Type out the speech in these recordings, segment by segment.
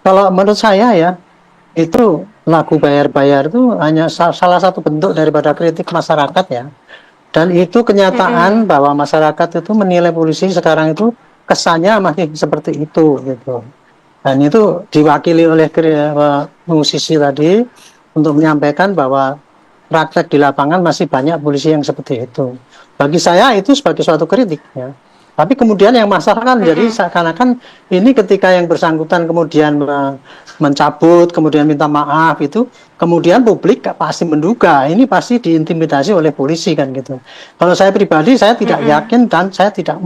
Kalau menurut saya ya, itu lagu bayar-bayar itu hanya salah satu bentuk daripada kritik masyarakat ya. Dan itu kenyataan Mm-mm. bahwa masyarakat itu menilai polisi sekarang itu kesannya masih seperti itu gitu. Dan itu diwakili oleh musisi tadi untuk menyampaikan bahwa praktek di lapangan masih banyak polisi yang seperti itu. Bagi saya itu sebagai suatu kritik ya. Tapi kemudian yang masalah kan jadi Mm-mm. seakan-akan ini ketika yang bersangkutan kemudian mencabut, kemudian minta maaf itu, kemudian publik pasti menduga ini pasti diintimidasi oleh polisi kan gitu. Kalau saya pribadi saya tidak Mm-mm. yakin dan saya tidak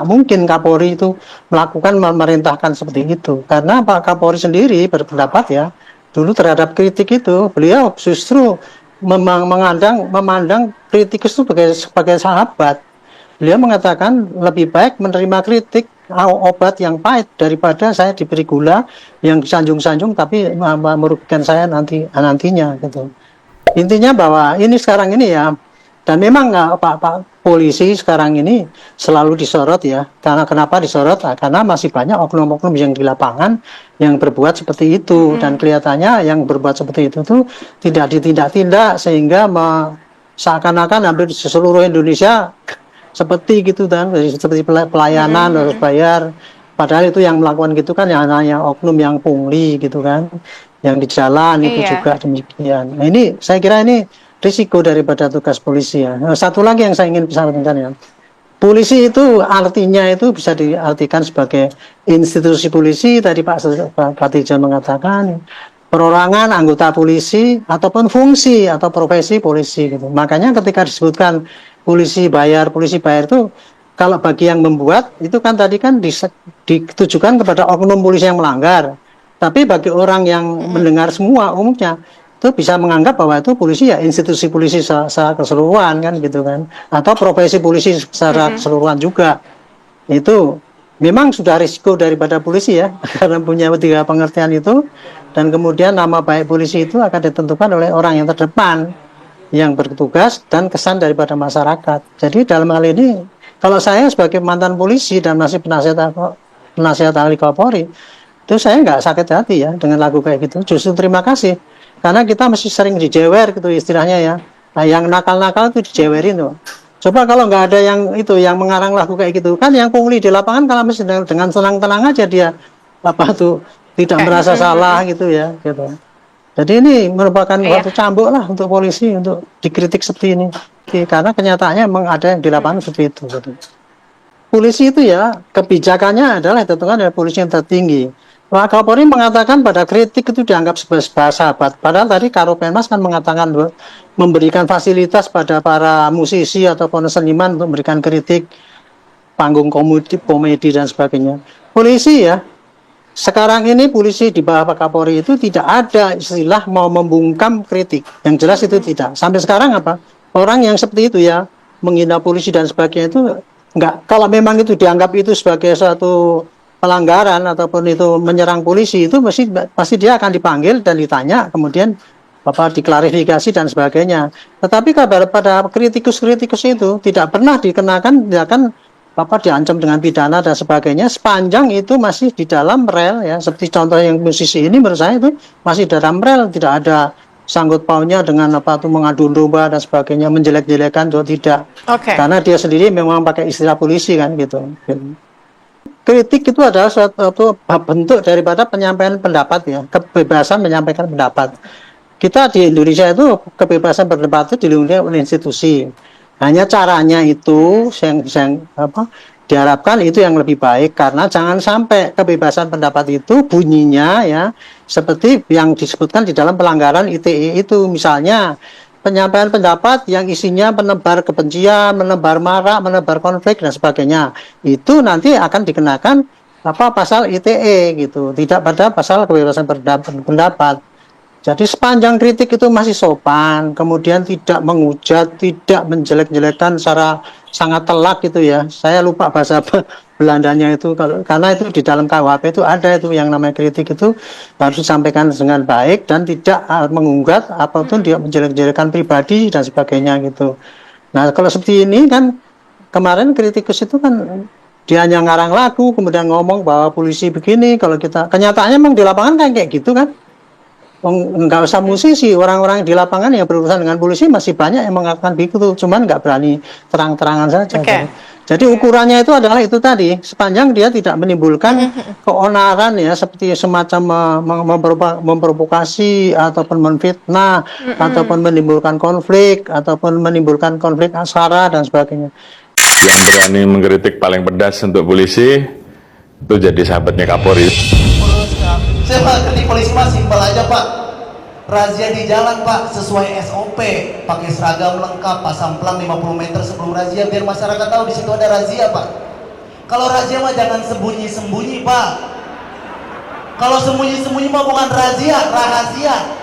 mungkin Kapolri itu melakukan memerintahkan seperti itu. Karena Pak Kapolri sendiri berpendapat ya, dulu terhadap kritik itu beliau justru memandang kritikus itu sebagai sahabat. Beliau mengatakan lebih baik menerima kritik obat yang pahit daripada saya diberi gula yang sanjung-sanjung tapi merugikan saya nantinya gitu. Intinya bahwa ini sekarang ini ya, dan memang Pak polisi sekarang ini selalu disorot ya. Karena kenapa disorot? Nah, karena masih banyak oknum-oknum yang di lapangan yang berbuat seperti itu, dan Mm-mm. kelihatannya yang berbuat seperti itu tuh tidak ditindak-tindak sehingga seakan-akan hampir di seluruh Indonesia seperti gitu kan, seperti pelayanan Mm-mm. harus Mm-mm. bayar. Padahal itu yang melakukan gitu kan yang hanya oknum yang pungli gitu kan, yang di jalan itu Iya. juga demikian. Nah ini saya kira ini risiko daripada tugas polisi ya. Nah, satu lagi yang saya ingin sampaikan ya, polisi itu artinya itu bisa diartikan sebagai institusi polisi. Tadi Pak Tijan mengatakan perorangan anggota polisi ataupun fungsi atau profesi polisi gitu. Makanya ketika disebutkan polisi bayar itu kalau bagi yang membuat itu kan tadi kan ditujukan kepada oknum polisi yang melanggar. Tapi bagi orang yang Mm-mm. mendengar semua umumnya itu bisa menganggap bahwa itu polisi ya institusi polisi secara keseluruhan kan gitu kan, atau profesi polisi secara Mm-mm. keseluruhan juga. Itu memang sudah risiko daripada polisi ya karena punya tiga pengertian itu, dan kemudian nama baik polisi itu akan ditentukan oleh orang yang terdepan yang bertugas dan kesan daripada masyarakat. Jadi dalam hal ini kalau saya sebagai mantan polisi dan masih penasihat ahli Kapolri, itu saya nggak sakit hati ya dengan lagu kayak gitu. Justru terima kasih karena kita masih sering dijewer gitu istilahnya ya. Nah, yang nakal-nakal itu dijewerin tuh. Coba kalau nggak ada yang itu yang mengarang lagu kayak gitu kan, yang pungli di lapangan kalau masih dengan tenang-tenang aja dia apa tuh tidak merasa Mm-mm. salah Mm-mm. gitu ya gitu. Jadi ini merupakan Iya. suatu cambuk lah untuk polisi untuk dikritik seperti ini. Karena kenyataannya memang ada yang di lapangan Mm-mm. seperti itu. Gitu. Polisi itu ya kebijakannya adalah ditentukan oleh polisi yang tertinggi. Pak Kapolri mengatakan pada kritik itu dianggap sebagai sahabat. Padahal tadi Karopenmas kan mengatakan memberikan fasilitas pada para musisi ataupun seniman untuk memberikan kritik, panggung komedi dan sebagainya. Polisi ya, sekarang ini polisi di bawah Pak Kapolri itu tidak ada istilah mau membungkam kritik. Yang jelas itu Mm-mm. tidak. Sampai sekarang apa? Orang yang seperti itu ya, menghina polisi dan sebagainya itu enggak. Kalau memang itu dianggap itu sebagai suatu pelanggaran ataupun itu menyerang polisi itu pasti dia akan dipanggil dan ditanya, kemudian diklarifikasi dan sebagainya. Tetapi pada kritikus-kritikus itu tidak pernah dikenakan, tidak akan diancam dengan pidana dan sebagainya sepanjang itu masih di dalam rel ya, seperti contoh yang musisi ini menurut saya itu masih dalam rel, tidak ada sanggut paunya dengan mengadu domba dan sebagainya, menjelek-jelekan juga tidak, Oke. karena dia sendiri memang pakai istilah polisi kan gitu. Kritik itu adalah suatu bentuk daripada penyampaian pendapat ya, kebebasan menyampaikan pendapat. Kita di Indonesia itu kebebasan berpendapat itu dilindungi oleh institusi. Hanya caranya itu Mm-mm. diharapkan itu yang lebih baik, karena jangan sampai kebebasan pendapat itu bunyinya ya seperti yang disebutkan di dalam pelanggaran ITE itu, misalnya penyampaian pendapat yang isinya menebar kebencian, menebar marah, menebar konflik dan sebagainya. Itu nanti akan dikenakan pasal ITE gitu, tidak pada pasal kebebasan pendapat. Jadi sepanjang kritik itu masih sopan, kemudian tidak menghujat, tidak menjelek-jelekkan secara sangat telak gitu ya. Saya lupa bahasa Belandanya itu, karena itu di dalam KUHP itu ada itu yang namanya kritik itu harus disampaikan dengan baik dan tidak mengunggat apapun dia Mm-mm. menjelek-jelekan pribadi dan sebagainya gitu. Nah kalau seperti ini kan kemarin kritikus itu kan dia hanya ngarang lagu, kemudian ngomong bahwa polisi begini, kalau kita kenyataannya memang di lapangan kan kayak gitu kan. Nggak usah musisi, orang-orang di lapangan yang berurusan dengan polisi masih banyak yang mengatakan begitu, cuman nggak berani terang-terangan saja. Jadi ukurannya itu adalah itu tadi, sepanjang dia tidak menimbulkan keonaran ya, seperti semacam memprovokasi ataupun menfitnah ataupun menimbulkan konflik ataupun menimbulkan konflik asara dan sebagainya. Yang berani mengkritik paling pedas untuk polisi itu jadi sahabatnya Kapolri. Saya Pak, kritik polisi Pak, simpel aja Pak. Razia di jalan Pak, sesuai SOP, pakai seragam lengkap, pasang pelang 50 meter sebelum razia, biar masyarakat tahu di situ ada razia Pak. Kalau razia mah jangan sembunyi-sembunyi Pak. Kalau sembunyi-sembunyi mah bukan razia, rahasia.